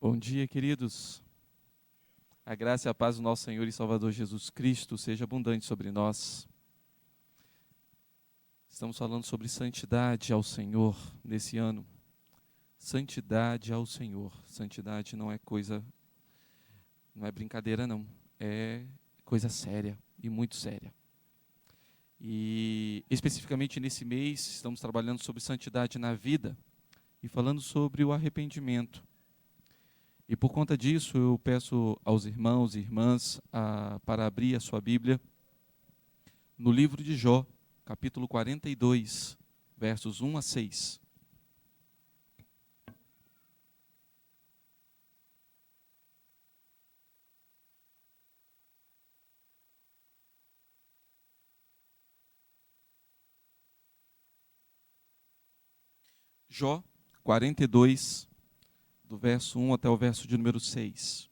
Bom dia, queridos. A graça e a paz do nosso Senhor e Salvador Jesus Cristo seja abundante sobre nós. Estamos falando sobre santidade ao Senhor nesse ano. Santidade ao Senhor. Santidade não é coisa, não é brincadeira não. É coisa séria e muito séria. E especificamente nesse mês estamos trabalhando sobre santidade na vida e falando sobre o arrependimento. E por conta disso, eu peço aos irmãos e irmãs para abrir a sua Bíblia no livro de Jó, capítulo 42, versos 1 a 6. Jó 42, do verso 1 até o verso de número 6.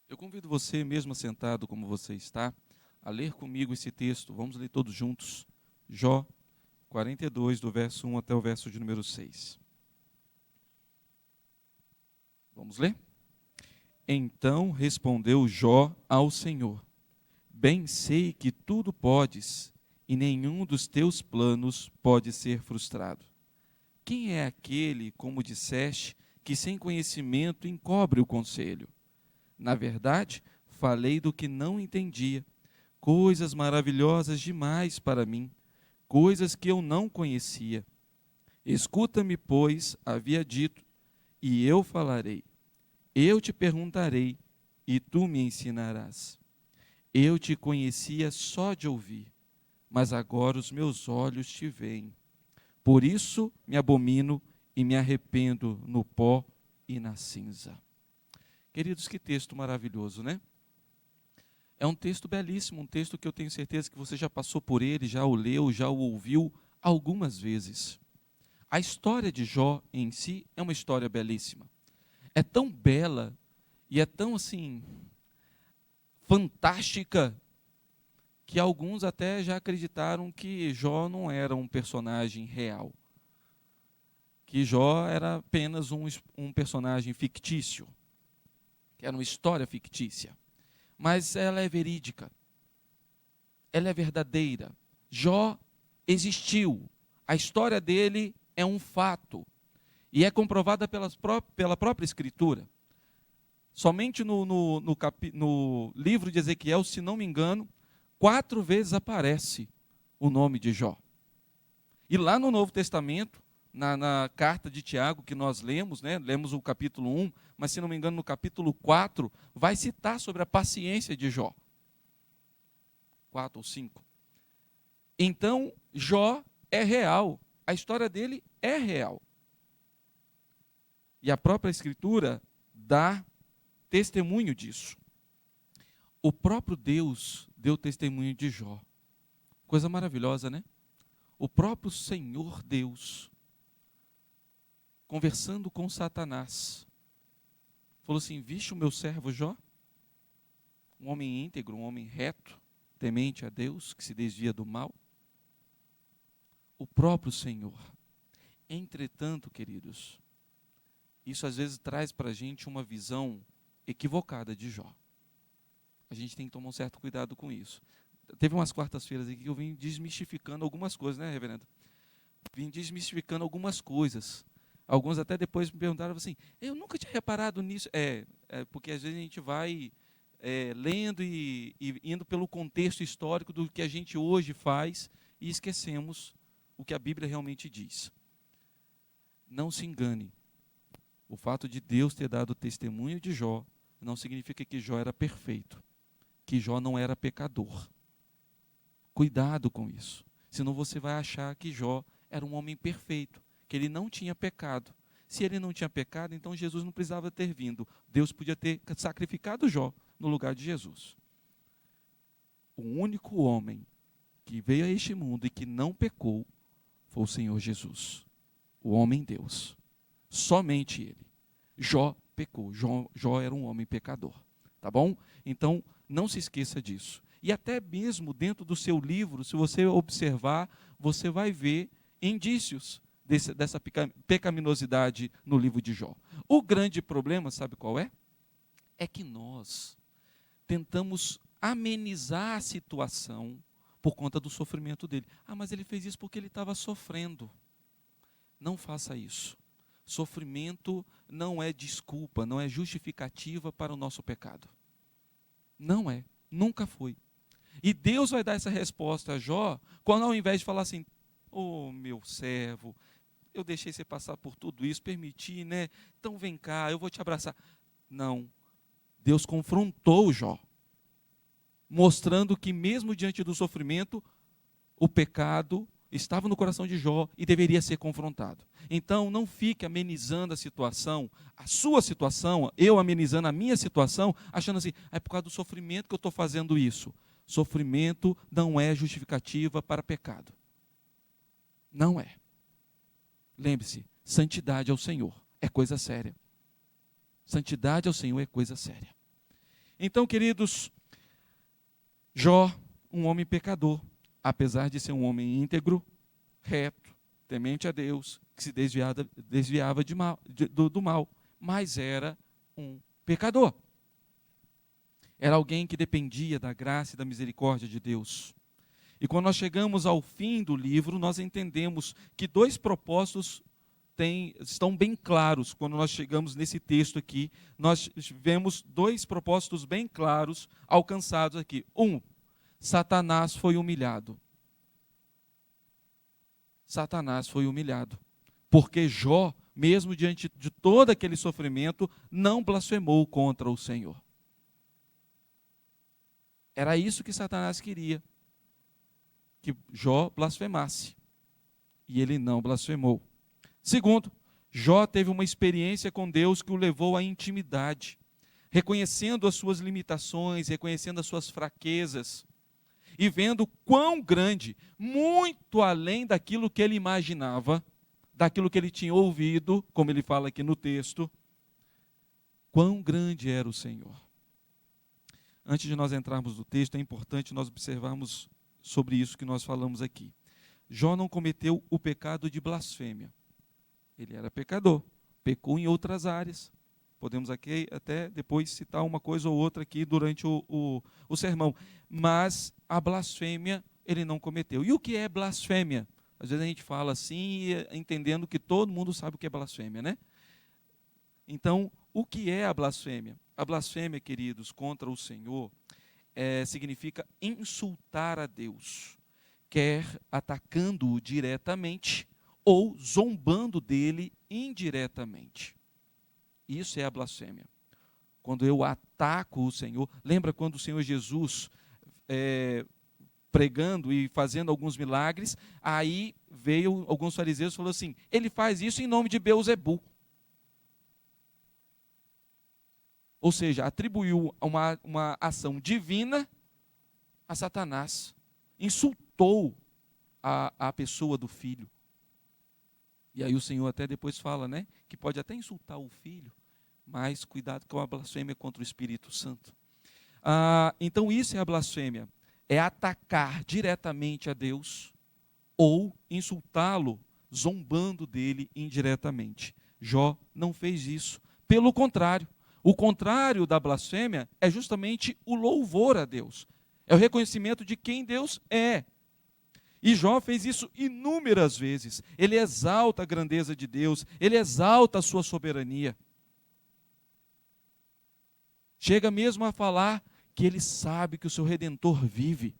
Eu convido você, mesmo sentado como você está, a ler comigo esse texto. Vamos ler todos juntos. Jó 42, do verso 1 até o verso de número 6. Vamos ler? Então respondeu Jó ao Senhor: Bem sei que tudo podes, e nenhum dos teus planos pode ser frustrado. Quem é aquele, como disseste, que sem conhecimento encobre o conselho? Na verdade, falei do que não entendia, coisas maravilhosas demais para mim, coisas que eu não conhecia. Escuta-me, pois, havia dito, e eu falarei. Eu te perguntarei, e tu me ensinarás. Eu te conhecia só de ouvir, mas agora os meus olhos te veem. Por isso me abomino e me arrependo no pó e na cinza. Queridos, que texto maravilhoso, né? É um texto belíssimo, um texto que eu tenho certeza que você já passou por ele, já o leu, já o ouviu algumas vezes. A história de Jó em si é uma história belíssima. É tão bela e é tão assim fantástica que alguns até já acreditaram que Jó não era um personagem real, que Jó era apenas um personagem fictício, que era uma história fictícia. Mas ela é verídica, ela é verdadeira. Jó existiu, a história dele é um fato e é comprovada pela própria Escritura. Somente no livro de Ezequiel, se não me engano, 4 vezes aparece o nome de Jó. E lá no Novo Testamento, na carta de Tiago que nós lemos, né, lemos o capítulo 1, mas se não me engano no capítulo 4, vai citar sobre a paciência de Jó. 4 ou 5. Então, Jó é real, a história dele é real. E a própria Escritura dá testemunho disso. O próprio Deus deu testemunho de Jó. Coisa maravilhosa, né? O próprio Senhor Deus, conversando com Satanás, falou assim: viste o meu servo Jó? Um homem íntegro, um homem reto, temente a Deus, que se desvia do mal. O próprio Senhor. Entretanto, queridos, isso às vezes traz para a gente uma visão equivocada de Jó. A gente tem que tomar um certo cuidado com isso. Teve umas quartas-feiras aqui que eu vim desmistificando algumas coisas, né, reverendo? Vim desmistificando algumas coisas. Alguns até depois me perguntaram assim, eu nunca tinha reparado nisso. Porque às vezes a gente vai lendo e indo pelo contexto histórico do que a gente hoje faz e esquecemos o que a Bíblia realmente diz. Não se engane. O fato de Deus ter dado testemunho de Jó não significa que Jó era perfeito, que Jó não era pecador. Cuidado com isso. Senão você vai achar que Jó era um homem perfeito, que ele não tinha pecado. Se ele não tinha pecado, então Jesus não precisava ter vindo. Deus podia ter sacrificado Jó no lugar de Jesus. O único homem que veio a este mundo e que não pecou foi o Senhor Jesus, o homem Deus. Somente ele. Jó pecou. Jó era um homem pecador. Tá bom? Então, não se esqueça disso. E até mesmo dentro do seu livro, se você observar, você vai ver indícios dessa pecaminosidade no livro de Jó. O grande problema, sabe qual é? É que nós tentamos amenizar a situação por conta do sofrimento dele. Ah, mas ele fez isso porque ele estava sofrendo. Não faça isso. Sofrimento não é desculpa, não é justificativa para o nosso pecado. Não é, nunca foi. E Deus vai dar essa resposta a Jó, quando ao invés de falar assim, meu servo, eu deixei você passar por tudo isso, permiti, né? Então vem cá, eu vou te abraçar. Não, Deus confrontou Jó, mostrando que mesmo diante do sofrimento, o pecado estava no coração de Jó e deveria ser confrontado. Então, não fique amenizando a sua situação, eu amenizando a minha situação, achando assim, é por causa do sofrimento que eu estou fazendo isso. Sofrimento não é justificativa para pecado. Não é. Lembre-se, santidade ao Senhor é coisa séria. Santidade ao Senhor é coisa séria. Então, queridos, Jó, um homem pecador, apesar de ser um homem íntegro, reto, temente a Deus, que se desviava do mal, mas era um pecador. Era alguém que dependia da graça e da misericórdia de Deus. E quando nós chegamos ao fim do livro, nós entendemos que dois propósitos estão bem claros. Quando nós chegamos nesse texto aqui, nós vemos dois propósitos bem claros alcançados aqui. Satanás foi humilhado. Satanás foi humilhado. Porque Jó, mesmo diante de todo aquele sofrimento, não blasfemou contra o Senhor. Era isso que Satanás queria, que Jó blasfemasse. E ele não blasfemou. Segundo, Jó teve uma experiência com Deus que o levou à intimidade, reconhecendo as suas limitações, reconhecendo as suas fraquezas, e vendo quão grande, muito além daquilo que ele imaginava, daquilo que ele tinha ouvido, como ele fala aqui no texto, quão grande era o Senhor. Antes de nós entrarmos no texto, é importante nós observarmos sobre isso que nós falamos aqui. Jó não cometeu o pecado de blasfêmia. Ele era pecador, pecou em outras áreas. Podemos aqui até depois citar uma coisa ou outra aqui durante o sermão. Mas a blasfêmia ele não cometeu. E o que é blasfêmia? Às vezes a gente fala assim, entendendo que todo mundo sabe o que é blasfêmia, né? Então, o que é a blasfêmia? A blasfêmia, queridos, contra o Senhor, significa insultar a Deus, quer atacando-o diretamente ou zombando dele indiretamente. Isso é a blasfêmia. Quando eu ataco o Senhor, lembra quando o Senhor Jesus, pregando e fazendo alguns milagres, aí veio alguns fariseus e falou assim, ele faz isso em nome de Beelzebu. Ou seja, atribuiu uma ação divina a Satanás. Insultou a pessoa do filho. E aí o Senhor até depois fala, né, que pode até insultar o filho, mas cuidado com a blasfêmia contra o Espírito Santo. Então isso é a blasfêmia. É atacar diretamente a Deus ou insultá-lo, zombando dele indiretamente. Jó não fez isso. Pelo contrário, o contrário da blasfêmia é justamente o louvor a Deus. É o reconhecimento de quem Deus é. E Jó fez isso inúmeras vezes. Ele exalta a grandeza de Deus, ele exalta a sua soberania. Chega mesmo a falar que ele sabe que o seu Redentor vive.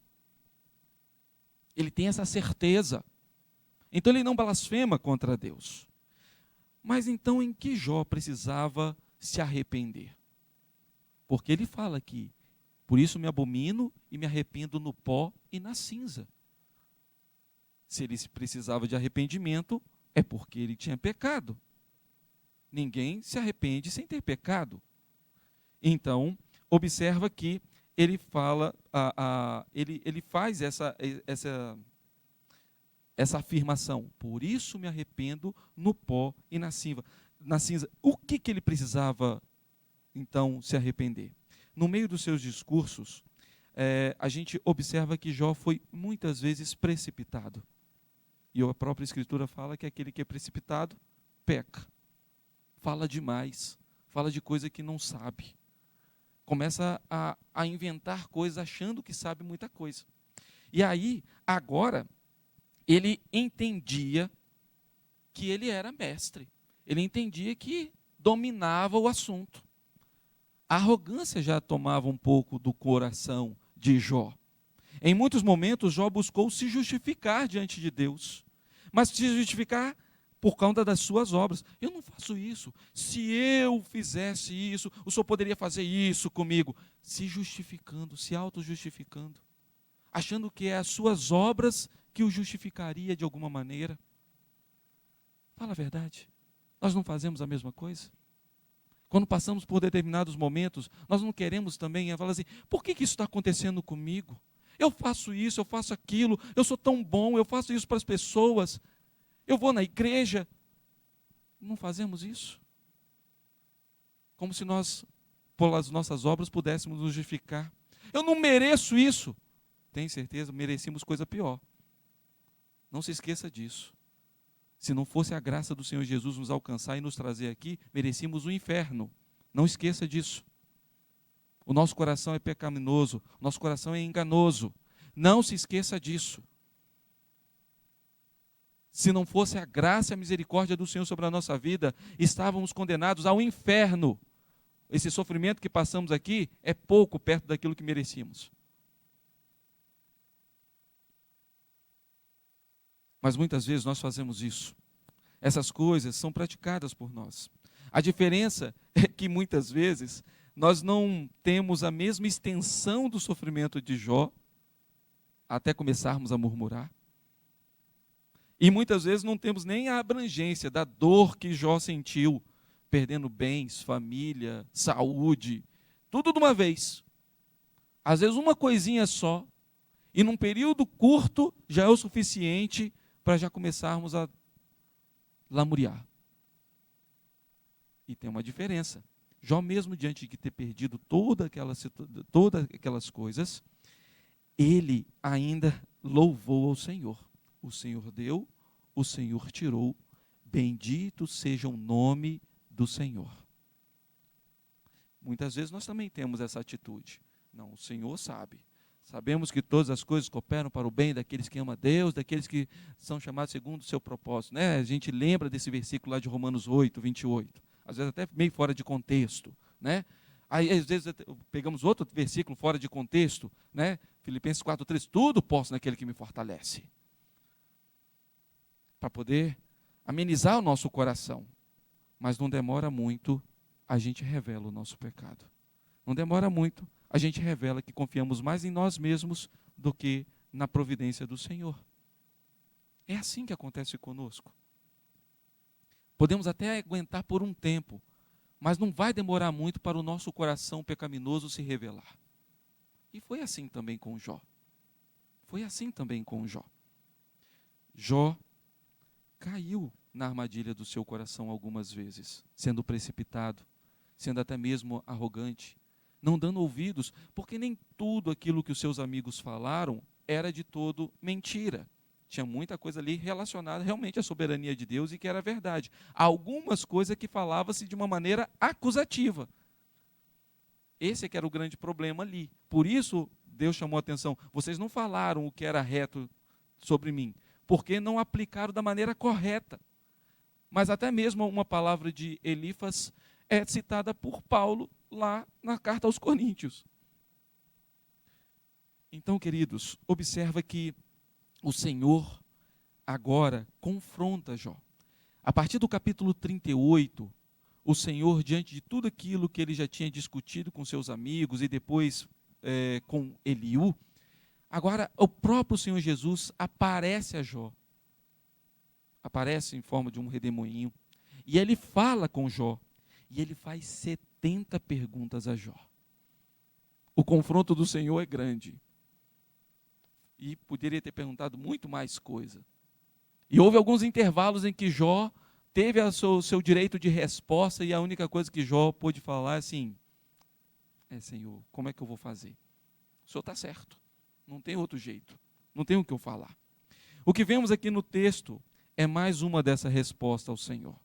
Ele tem essa certeza. Então ele não blasfema contra Deus. Mas então em que Jó precisava se arrepender? Porque ele fala aqui, por isso me abomino e me arrependo no pó e na cinza. Se ele precisava de arrependimento, é porque ele tinha pecado. Ninguém se arrepende sem ter pecado. Então, observa que ele fala, ele faz essa afirmação. Por isso me arrependo no pó e na cinza. O que ele precisava, então, se arrepender? No meio dos seus discursos, a gente observa que Jó foi muitas vezes precipitado. E a própria Escritura fala que aquele que é precipitado, peca. Fala demais, fala de coisa que não sabe. Começa a inventar coisas achando que sabe muita coisa. E aí, agora, ele entendia que ele era mestre. Ele entendia que dominava o assunto. A arrogância já tomava um pouco do coração de Jó. Em muitos momentos, Jó buscou se justificar diante de Deus. Mas se justificar por causa das suas obras. Eu não faço isso. Se eu fizesse isso, o Senhor poderia fazer isso comigo. Se justificando, se auto-justificando. Achando que é as suas obras que o justificaria de alguma maneira. Fala a verdade. Nós não fazemos a mesma coisa? Quando passamos por determinados momentos, nós não queremos também falar assim, por que isso está acontecendo comigo? Eu faço isso, eu faço aquilo, eu sou tão bom, eu faço isso para as pessoas, eu vou na igreja. Não fazemos isso? Como se nós, pelas nossas obras, pudéssemos nos justificar. Eu não mereço isso. Tem certeza? Merecíamos coisa pior. Não se esqueça disso. Se não fosse a graça do Senhor Jesus nos alcançar e nos trazer aqui, merecíamos o inferno. Não esqueça disso. O nosso coração é pecaminoso, o nosso coração é enganoso. Não se esqueça disso. Se não fosse a graça e a misericórdia do Senhor sobre a nossa vida, estávamos condenados ao inferno. Esse sofrimento que passamos aqui é pouco perto daquilo que merecíamos. Mas muitas vezes nós fazemos isso. Essas coisas são praticadas por nós. A diferença é que muitas vezes nós não temos a mesma extensão do sofrimento de Jó, até começarmos a murmurar. E muitas vezes não temos nem a abrangência da dor que Jó sentiu, perdendo bens, família, saúde, tudo de uma vez. Às vezes uma coisinha só, e num período curto já é o suficiente para já começarmos a lamuriar. E tem uma diferença. Jó, mesmo diante de ter perdido todas aquelas coisas, ele ainda louvou ao Senhor. O Senhor deu, o Senhor tirou. Bendito seja o nome do Senhor. Muitas vezes nós também temos essa atitude. Não, o Senhor sabe. Sabemos que todas as coisas cooperam para o bem daqueles que amam a Deus, daqueles que são chamados segundo o seu propósito. Né? A gente lembra desse versículo lá de Romanos 8, 28. Às vezes até meio fora de contexto. Né? Aí, às vezes, pegamos outro versículo fora de contexto. Né? Filipenses 4, 3. Tudo posso naquele que me fortalece. Para poder amenizar o nosso coração. Mas não demora muito, a gente revela o nosso pecado. Não demora muito, a gente revela que confiamos mais em nós mesmos do que na providência do Senhor. É assim que acontece conosco. Podemos até aguentar por um tempo, mas não vai demorar muito para o nosso coração pecaminoso se revelar. E foi assim também com Jó. Foi assim também com Jó. Jó caiu na armadilha do seu coração algumas vezes, sendo precipitado, sendo até mesmo arrogante, não dando ouvidos, porque nem tudo aquilo que os seus amigos falaram era de todo mentira. Tinha muita coisa ali relacionada realmente à soberania de Deus e que era verdade. Algumas coisas que falavam-se de uma maneira acusativa. Esse é que era o grande problema ali. Por isso, Deus chamou a atenção. Vocês não falaram o que era reto sobre mim, porque não aplicaram da maneira correta. Mas até mesmo uma palavra de Elifas é citada por Paulo lá na carta aos Coríntios. Então, queridos, observa que o Senhor agora confronta Jó. A partir do capítulo 38, o Senhor, diante de tudo aquilo que ele já tinha discutido com seus amigos e depois com Eliú, agora o próprio Senhor Jesus aparece a Jó. Aparece em forma de um redemoinho. E ele fala com Jó. E ele faz 70 perguntas a Jó. O confronto do Senhor é grande. E poderia ter perguntado muito mais coisa. E houve alguns intervalos em que Jó teve o seu direito de resposta e a única coisa que Jó pôde falar é assim, Senhor, como é que eu vou fazer? O senhor está certo. Não tem outro jeito. Não tem o que eu falar. O que vemos aqui no texto é mais uma dessa resposta ao Senhor.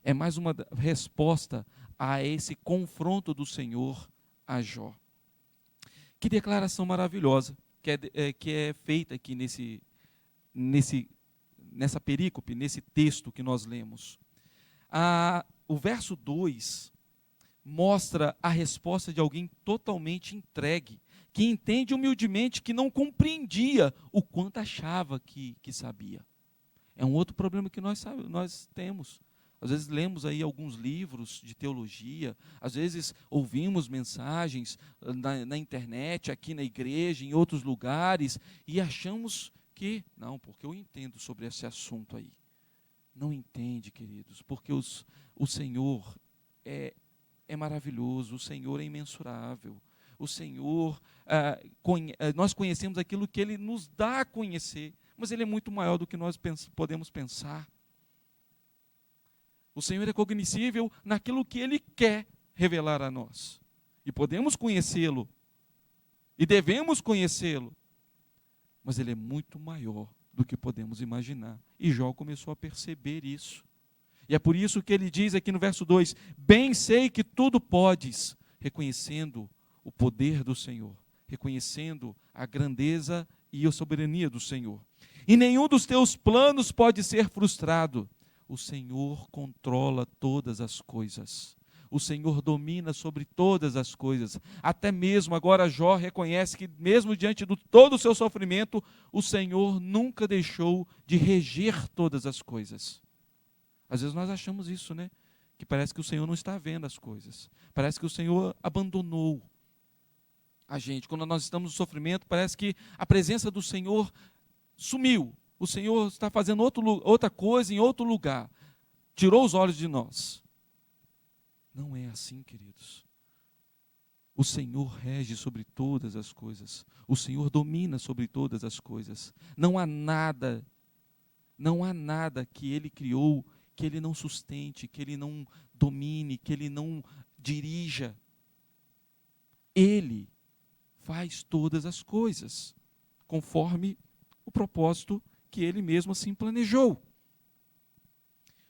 É mais uma resposta a esse confronto do Senhor a Jó. Que declaração maravilhosa que é feita aqui nessa perícope, nesse texto que nós lemos. O verso 2 mostra a resposta de alguém totalmente entregue, que entende humildemente que não compreendia o quanto achava que sabia. É um outro problema que nós temos. Às vezes lemos aí alguns livros de teologia, às vezes ouvimos mensagens na internet, aqui na igreja, em outros lugares, e achamos que, não, porque eu entendo sobre esse assunto aí. Não entende, queridos, porque o Senhor é maravilhoso, o Senhor é imensurável. O Senhor, nós conhecemos aquilo que Ele nos dá a conhecer, mas Ele é muito maior do que nós podemos pensar. O Senhor é cognoscível naquilo que Ele quer revelar a nós. E podemos conhecê-lo, e devemos conhecê-lo, mas Ele é muito maior do que podemos imaginar. E Jó começou a perceber isso. E é por isso que ele diz aqui no verso 2, bem sei que tudo podes, reconhecendo o poder do Senhor, reconhecendo a grandeza e a soberania do Senhor. E nenhum dos teus planos pode ser frustrado. O Senhor controla todas as coisas. O Senhor domina sobre todas as coisas. Até mesmo agora Jó reconhece que mesmo diante de todo o seu sofrimento, o Senhor nunca deixou de reger todas as coisas. Às vezes nós achamos isso, né? Que parece que o Senhor não está vendo as coisas. Parece que o Senhor abandonou a gente. Quando nós estamos no sofrimento, parece que a presença do Senhor sumiu. O Senhor está fazendo outra coisa em outro lugar. Tirou os olhos de nós. Não é assim, queridos. O Senhor rege sobre todas as coisas. O Senhor domina sobre todas as coisas. Não há nada que Ele criou que Ele não sustente, que Ele não domine, que Ele não dirija. Ele faz todas as coisas, conforme o propósito que Ele mesmo assim planejou.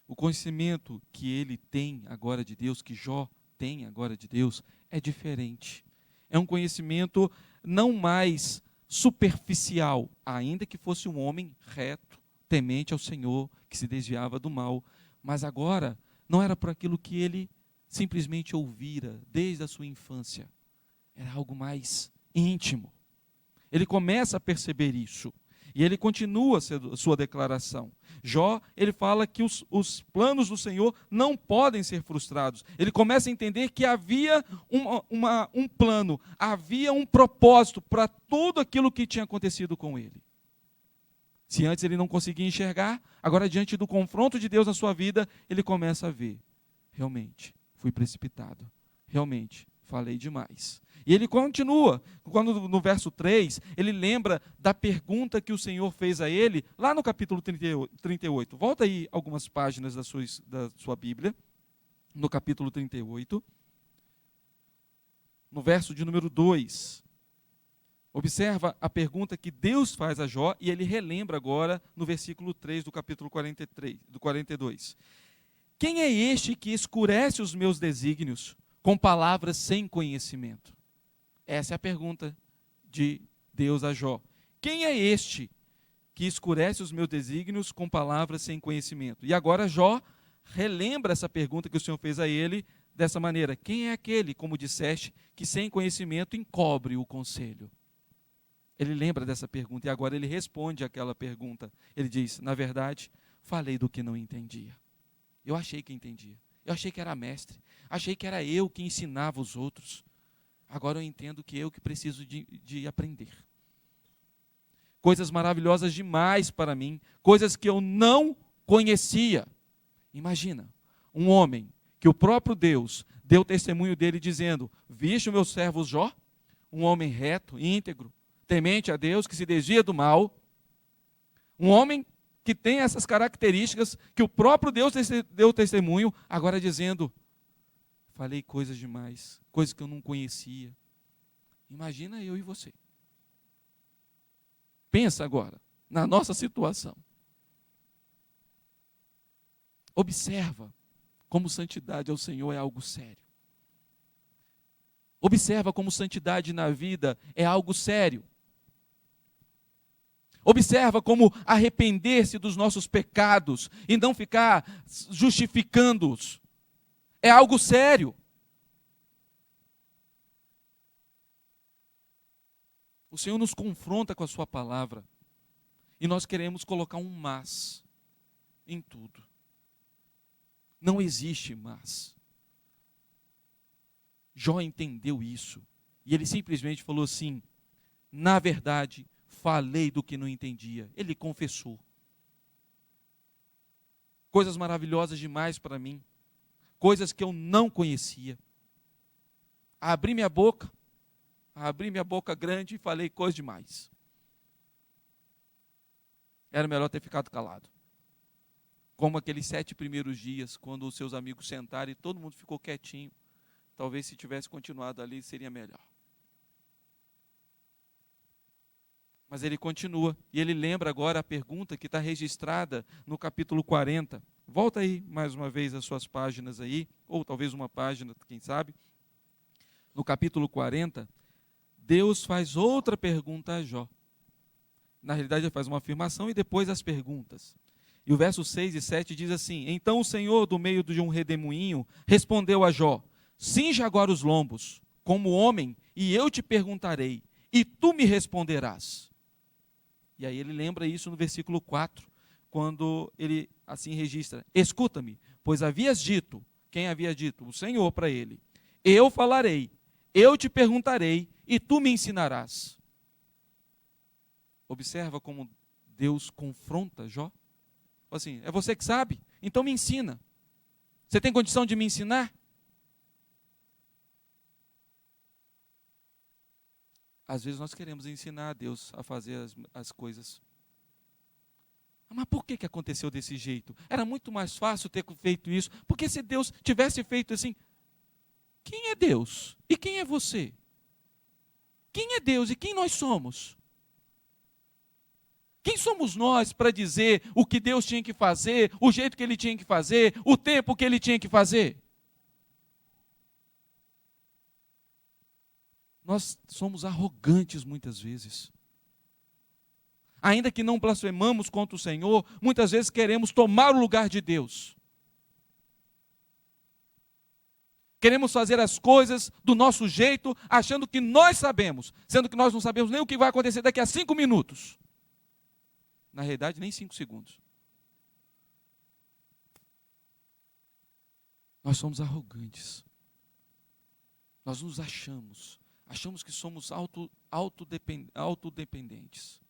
O conhecimento que ele tem agora de Deus, que Jó tem agora de Deus, é diferente. É um conhecimento não mais superficial, ainda que fosse um homem reto, temente ao Senhor, que se desviava do mal, mas agora não era por aquilo que ele simplesmente ouvira desde a sua infância. Era algo mais íntimo. Ele começa a perceber isso. E ele continua a sua declaração. Jó, ele fala que os planos do Senhor não podem ser frustrados. Ele começa a entender que havia um plano, havia um propósito para tudo aquilo que tinha acontecido com ele. Se antes ele não conseguia enxergar, agora diante do confronto de Deus na sua vida, ele começa a ver. Realmente, fui precipitado. Realmente, falei demais. E ele continua, quando no verso 3, ele lembra da pergunta que o Senhor fez a ele, lá no capítulo 38. Volta aí algumas páginas da sua Bíblia, no capítulo 38, no verso de número 2. Observa a pergunta que Deus faz a Jó, e ele relembra agora no versículo 3 do capítulo 42. Quem é este que escurece os meus desígnios com palavras sem conhecimento? Essa é a pergunta de Deus a Jó. Quem é este que escurece os meus desígnios com palavras sem conhecimento? E agora Jó relembra essa pergunta que o Senhor fez a ele dessa maneira. Quem é aquele, como disseste, que sem conhecimento encobre o conselho? Ele lembra dessa pergunta e agora ele responde àquela pergunta. Ele diz, na verdade, falei do que não entendia. Eu achei que entendia. Eu achei que era mestre. Achei que era eu que ensinava os outros. Agora eu entendo que eu que preciso de aprender. Coisas maravilhosas demais para mim. Coisas que eu não conhecia. Imagina, um homem que o próprio Deus deu testemunho dele dizendo, viste o meu servo Jó? Um homem reto, íntegro, temente a Deus, que se desvia do mal. Um homem que tem essas características que o próprio Deus deu testemunho, agora dizendo, falei coisas demais, coisas que eu não conhecia. Imagina eu e você. Pensa agora na nossa situação. Observa como santidade ao Senhor é algo sério. Observa como santidade na vida é algo sério. Observa como arrepender-se dos nossos pecados e não ficar justificando-os é algo sério. O Senhor nos confronta com a sua palavra e nós queremos colocar um mas em tudo. Não existe mas. Jó entendeu isso e ele simplesmente falou assim: na verdade, falei do que não entendia. Ele confessou. Coisas maravilhosas demais para mim, coisas que eu não conhecia. Abri minha boca grande e falei coisa demais. Era melhor ter ficado calado. Como aqueles 7 primeiros dias, quando os seus amigos sentaram e todo mundo ficou quietinho. Talvez se tivesse continuado ali seria melhor. Mas ele continua, e ele lembra agora a pergunta que está registrada no capítulo 40. Volta aí mais uma vez as suas páginas aí, ou talvez uma página, quem sabe. No capítulo 40, Deus faz outra pergunta a Jó. Na realidade, ele faz uma afirmação e depois as perguntas. E o verso 6 e 7 diz assim: então o Senhor, do meio de um redemoinho, respondeu a Jó: cinja agora os lombos, como homem, e eu te perguntarei, e tu me responderás. E aí ele lembra isso no versículo 4, quando ele assim registra: escuta-me, pois havias dito, quem havia dito? O Senhor para ele: eu falarei, eu te perguntarei, e tu me ensinarás. Observa como Deus confronta Jó. Assim, é você que sabe? Então me ensina. Você tem condição de me ensinar? Às vezes nós queremos ensinar a Deus a fazer as coisas. Mas por que aconteceu desse jeito? Era muito mais fácil ter feito isso. Porque se Deus tivesse feito assim, quem é Deus? E quem é você? Quem é Deus e quem nós somos? Quem somos nós para dizer o que Deus tinha que fazer, o jeito que Ele tinha que fazer, o tempo que Ele tinha que fazer? Nós somos arrogantes muitas vezes. Ainda que não blasfemamos contra o Senhor, muitas vezes queremos tomar o lugar de Deus. Queremos fazer as coisas do nosso jeito, achando que nós sabemos, sendo que nós não sabemos nem o que vai acontecer daqui a 5 minutos. Na realidade, nem 5 segundos. Nós somos arrogantes. Nós nos achamos que somos autodependentes.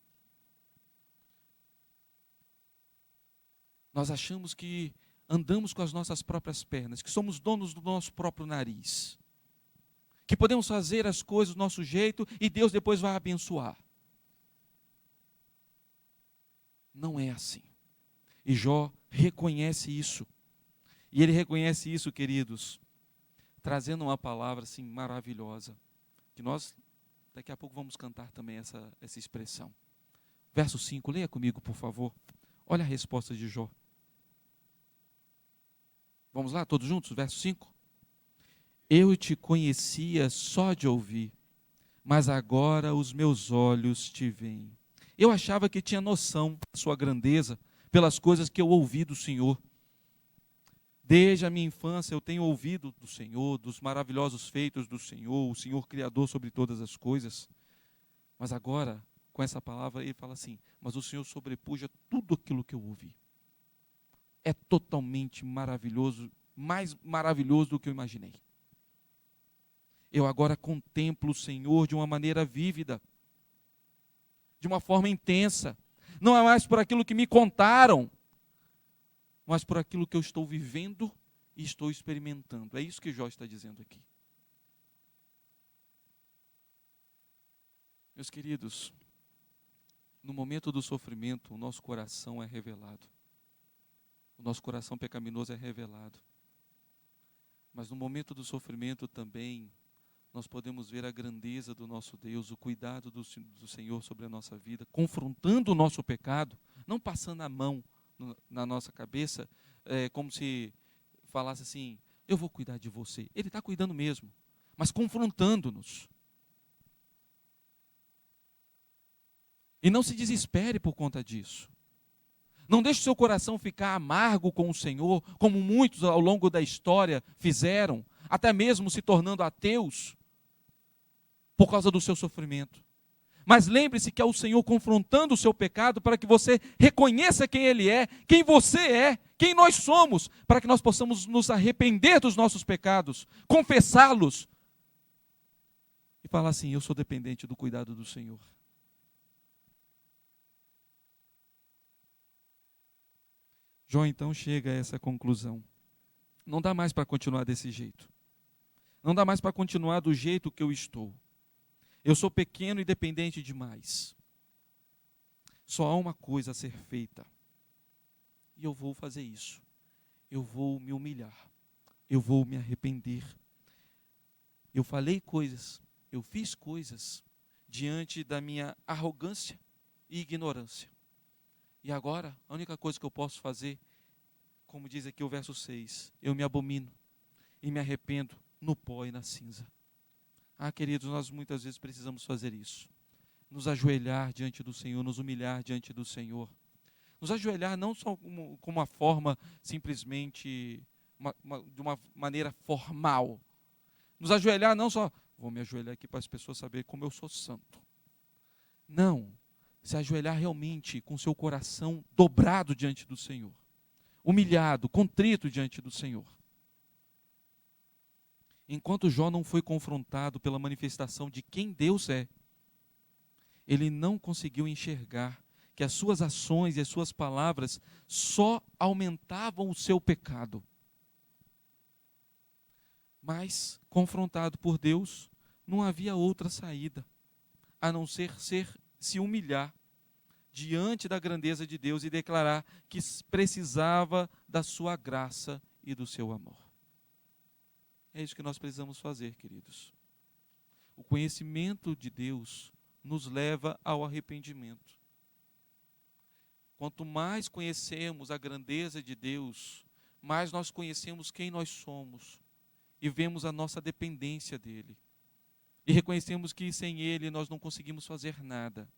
Nós achamos que andamos com as nossas próprias pernas, que somos donos do nosso próprio nariz, que podemos fazer as coisas do nosso jeito e Deus depois vai abençoar. Não é assim. E Jó reconhece isso. E ele reconhece isso, queridos, trazendo uma palavra assim maravilhosa, que nós daqui a pouco vamos cantar também essa expressão. Verso 5, leia comigo, por favor. Olha a resposta de Jó. Vamos lá, todos juntos? Verso 5. Eu te conhecia só de ouvir, mas agora os meus olhos te veem. Eu achava que tinha noção da sua grandeza pelas coisas que eu ouvi do Senhor. Desde a minha infância eu tenho ouvido do Senhor, dos maravilhosos feitos do Senhor, o Senhor Criador sobre todas as coisas. Mas agora, com essa palavra, ele fala assim: mas o Senhor sobrepuja tudo aquilo que eu ouvi. É totalmente maravilhoso, mais maravilhoso do que eu imaginei. Eu agora contemplo o Senhor de uma maneira vívida, de uma forma intensa. Não é mais por aquilo que me contaram, mas por aquilo que eu estou vivendo e estou experimentando. É isso que Jó está dizendo aqui. Meus queridos, no momento do sofrimento, o nosso coração é revelado. O nosso coração pecaminoso é revelado. Mas no momento do sofrimento também, nós podemos ver a grandeza do nosso Deus, o cuidado do Senhor sobre a nossa vida, confrontando o nosso pecado, não passando a mão na nossa cabeça, como se falasse assim, eu vou cuidar de você. Ele está cuidando mesmo, mas confrontando-nos. E não se desespere por conta disso. Não deixe o seu coração ficar amargo com o Senhor, como muitos ao longo da história fizeram, até mesmo se tornando ateus, por causa do seu sofrimento. Mas lembre-se que é o Senhor confrontando o seu pecado para que você reconheça quem Ele é, quem você é, quem nós somos, para que nós possamos nos arrepender dos nossos pecados, confessá-los e falar assim, eu sou dependente do cuidado do Senhor. Jó então chega a essa conclusão. Não dá mais para continuar desse jeito. Não dá mais para continuar do jeito que eu estou. Eu sou pequeno e dependente demais. Só há uma coisa a ser feita. E eu vou fazer isso. Eu vou me humilhar. Eu vou me arrepender. Eu falei coisas, eu fiz coisas diante da minha arrogância e ignorância. E agora, a única coisa que eu posso fazer, como diz aqui o verso 6, eu me abomino e me arrependo no pó e na cinza. Queridos, nós muitas vezes precisamos fazer isso. Nos ajoelhar diante do Senhor, nos humilhar diante do Senhor. Nos ajoelhar não só como uma forma simplesmente, de uma maneira formal. Nos ajoelhar não só, vou me ajoelhar aqui para as pessoas saberem como eu sou santo. Não, se ajoelhar realmente com seu coração dobrado diante do Senhor. Humilhado, contrito diante do Senhor. Enquanto Jó não foi confrontado pela manifestação de quem Deus é, ele não conseguiu enxergar que as suas ações e as suas palavras só aumentavam o seu pecado. Mas, confrontado por Deus, não havia outra saída, a não ser se humilhar diante da grandeza de Deus e declarar que precisava da sua graça e do seu amor. É isso que nós precisamos fazer, queridos. O conhecimento de Deus nos leva ao arrependimento. Quanto mais conhecemos a grandeza de Deus, mais nós conhecemos quem nós somos e vemos a nossa dependência dEle. E reconhecemos que sem Ele nós não conseguimos fazer nada.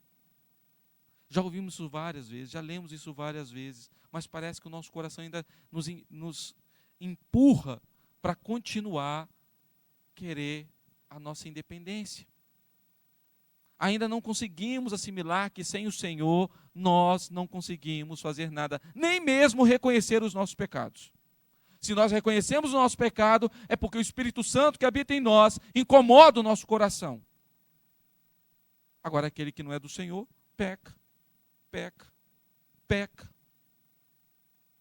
Já ouvimos isso várias vezes, já lemos isso várias vezes, mas parece que o nosso coração ainda nos empurra para continuar querer a nossa independência. Ainda não conseguimos assimilar que sem o Senhor nós não conseguimos fazer nada, nem mesmo reconhecer os nossos pecados. Se nós reconhecemos o nosso pecado, é porque o Espírito Santo que habita em nós incomoda o nosso coração. Agora, aquele que não é do Senhor, peca.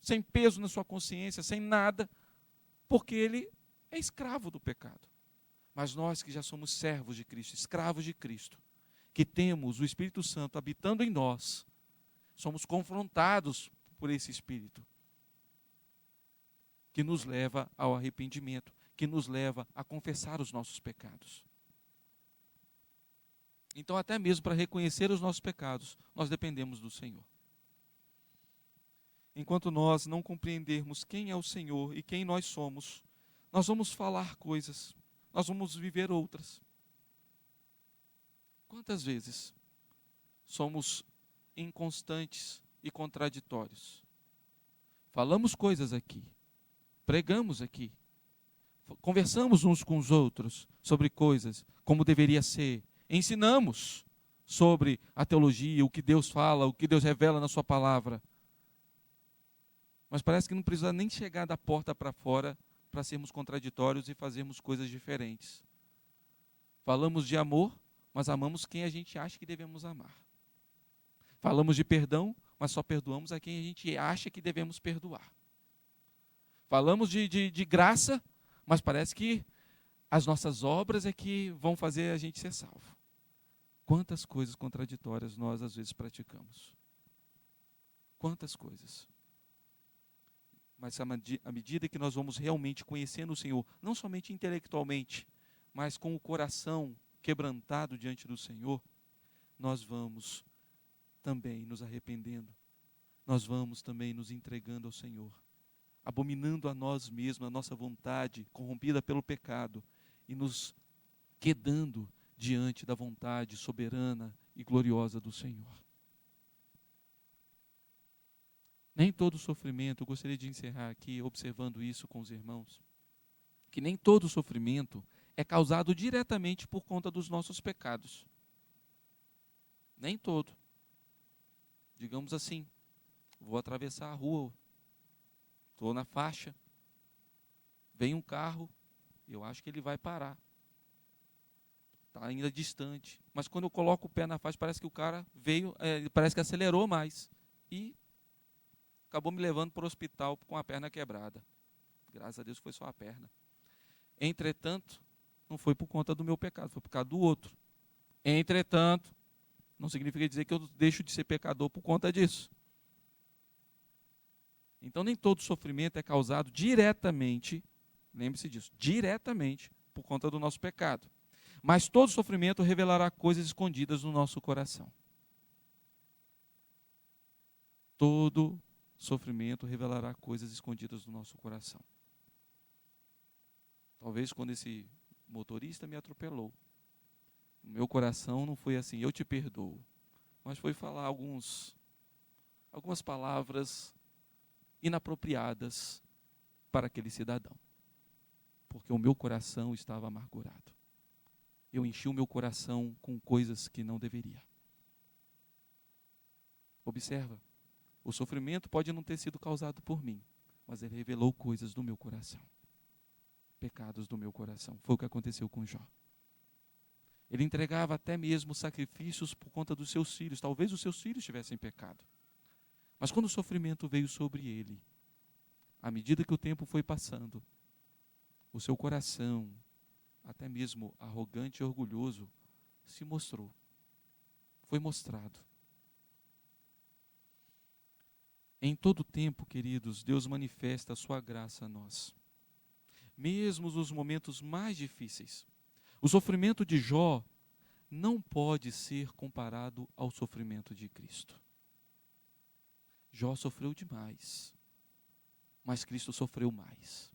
Sem peso na sua consciência, sem nada, porque ele é escravo do pecado. Mas nós que já somos servos de Cristo, escravos de Cristo, que temos o Espírito Santo habitando em nós, somos confrontados por esse Espírito, que nos leva ao arrependimento, que nos leva a confessar os nossos pecados. Então, até mesmo para reconhecer os nossos pecados, nós dependemos do Senhor. Enquanto nós não compreendermos quem é o Senhor e quem nós somos, nós vamos falar coisas, nós vamos viver outras. Quantas vezes somos inconstantes e contraditórios? Falamos coisas aqui, pregamos aqui, conversamos uns com os outros sobre coisas como deveria ser, ensinamos sobre a teologia, o que Deus fala, o que Deus revela na sua palavra. Mas parece que não precisa nem chegar da porta para fora para sermos contraditórios e fazermos coisas diferentes. Falamos de amor, mas amamos quem a gente acha que devemos amar. Falamos de perdão, mas só perdoamos a quem a gente acha que devemos perdoar. Falamos de graça, mas parece que as nossas obras é que vão fazer a gente ser salvo. Quantas coisas contraditórias nós às vezes praticamos. Quantas coisas. Mas à medida que nós vamos realmente conhecendo o Senhor, não somente intelectualmente, mas com o coração quebrantado diante do Senhor, nós vamos também nos arrependendo, nós vamos também nos entregando ao Senhor, abominando a nós mesmos, a nossa vontade corrompida pelo pecado e nos quedando diante da vontade soberana e gloriosa do Senhor. Nem todo sofrimento, eu gostaria de encerrar aqui observando isso com os irmãos, que nem todo sofrimento é causado diretamente por conta dos nossos pecados. Nem todo. Digamos assim, vou atravessar a rua, estou na faixa, vem um carro, eu acho que ele vai parar. Está ainda distante. Mas quando eu coloco o pé na faixa, parece que o cara veio, parece que acelerou mais. E acabou me levando para o hospital com a perna quebrada. Graças a Deus foi só a perna. Entretanto, não foi por conta do meu pecado, foi por causa do outro. Entretanto, não significa dizer que eu deixo de ser pecador por conta disso. Então, nem todo sofrimento é causado diretamente, lembre-se disso, diretamente por conta do nosso pecado. Mas todo sofrimento revelará coisas escondidas no nosso coração. Todo sofrimento revelará coisas escondidas no nosso coração. Talvez quando esse motorista me atropelou, o meu coração não foi assim, eu te perdoo, mas foi falar algumas palavras inapropriadas para aquele cidadão, porque o meu coração estava amargurado. Eu enchi o meu coração com coisas que não deveria. Observa, o sofrimento pode não ter sido causado por mim, mas ele revelou coisas do meu coração, pecados do meu coração. Foi o que aconteceu com Jó. Ele entregava até mesmo sacrifícios por conta dos seus filhos. Talvez os seus filhos tivessem pecado. Mas quando o sofrimento veio sobre ele, à medida que o tempo foi passando, o seu coração, até mesmo arrogante e orgulhoso, se mostrou. Foi mostrado. Em todo tempo, queridos, Deus manifesta a sua graça a nós. Mesmo nos momentos mais difíceis. O sofrimento de Jó não pode ser comparado ao sofrimento de Cristo. Jó sofreu demais, mas Cristo sofreu mais.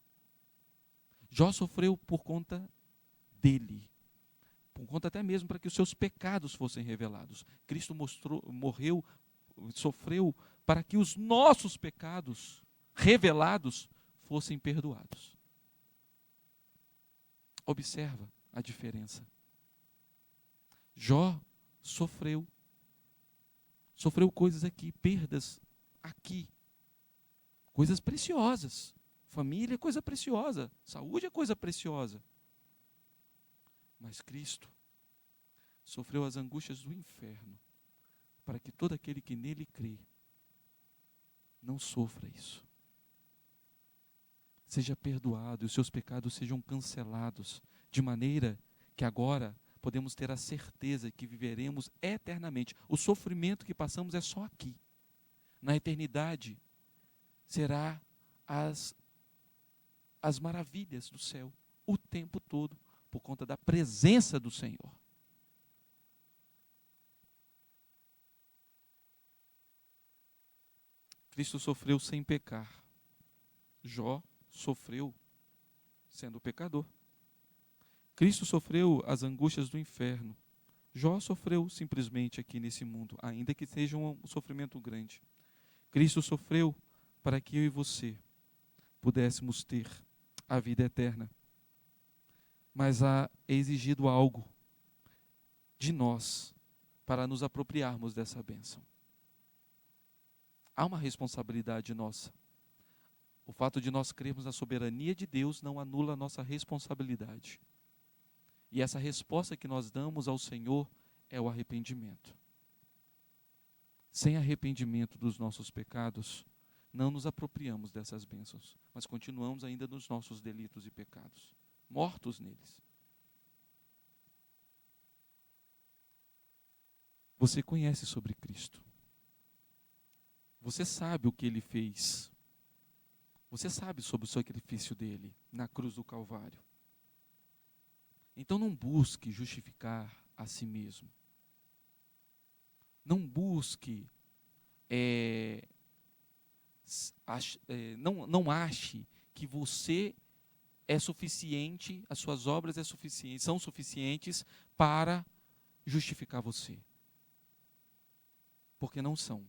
Jó sofreu por conta dele, por conta até mesmo para que os seus pecados fossem revelados. Cristo morreu, sofreu para que os nossos pecados revelados fossem perdoados. Observa a diferença. Jó sofreu coisas aqui, perdas aqui, coisas preciosas. Família é coisa preciosa, saúde é coisa preciosa. Mas Cristo sofreu as angústias do inferno, para que todo aquele que nele crê não sofra isso. Seja perdoado e os seus pecados sejam cancelados, de maneira que agora podemos ter a certeza que viveremos eternamente. O sofrimento que passamos é só aqui. Na eternidade será as maravilhas do céu, o tempo todo, por conta da presença do Senhor. Cristo sofreu sem pecar. Jó sofreu sendo pecador. Cristo sofreu as angústias do inferno. Jó sofreu simplesmente aqui nesse mundo, ainda que seja um sofrimento grande. Cristo sofreu para que eu e você pudéssemos ter a vida eterna. Mas é exigido algo de nós para nos apropriarmos dessa bênção. Há uma responsabilidade nossa. O fato de nós crermos na soberania de Deus não anula a nossa responsabilidade. E essa resposta que nós damos ao Senhor é o arrependimento. Sem arrependimento dos nossos pecados, não nos apropriamos dessas bênçãos, mas continuamos ainda nos nossos delitos e pecados, mortos neles. Você conhece sobre Cristo. Você sabe o que Ele fez. Você sabe sobre o sacrifício dele na cruz do Calvário. Então não busque justificar a si mesmo. Não busque, não ache que você é suficiente, as suas obras são suficientes para justificar você. Porque não são.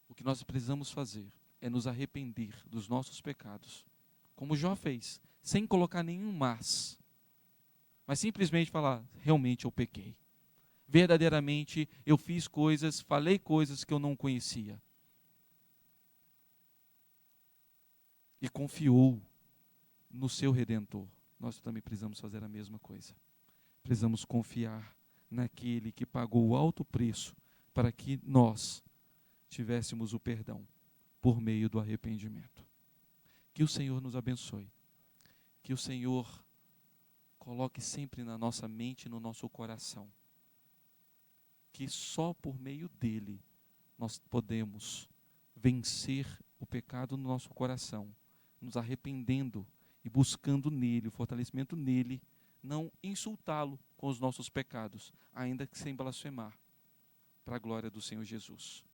O que nós precisamos fazer é nos arrepender dos nossos pecados, como Jó fez, sem colocar nenhum mas simplesmente falar, realmente eu pequei. Verdadeiramente eu fiz coisas, falei coisas que eu não conhecia. E confiou no seu Redentor. Nós também precisamos fazer a mesma coisa. Precisamos confiar naquele que pagou o alto preço para que nós tivéssemos o perdão por meio do arrependimento. Que o Senhor nos abençoe. Que o Senhor coloque sempre na nossa mente e no nosso coração que só por meio dele nós podemos vencer o pecado no nosso coração, nos arrependendo e buscando nele, o fortalecimento nele, não insultá-lo com os nossos pecados, ainda que sem blasfemar, para a glória do Senhor Jesus.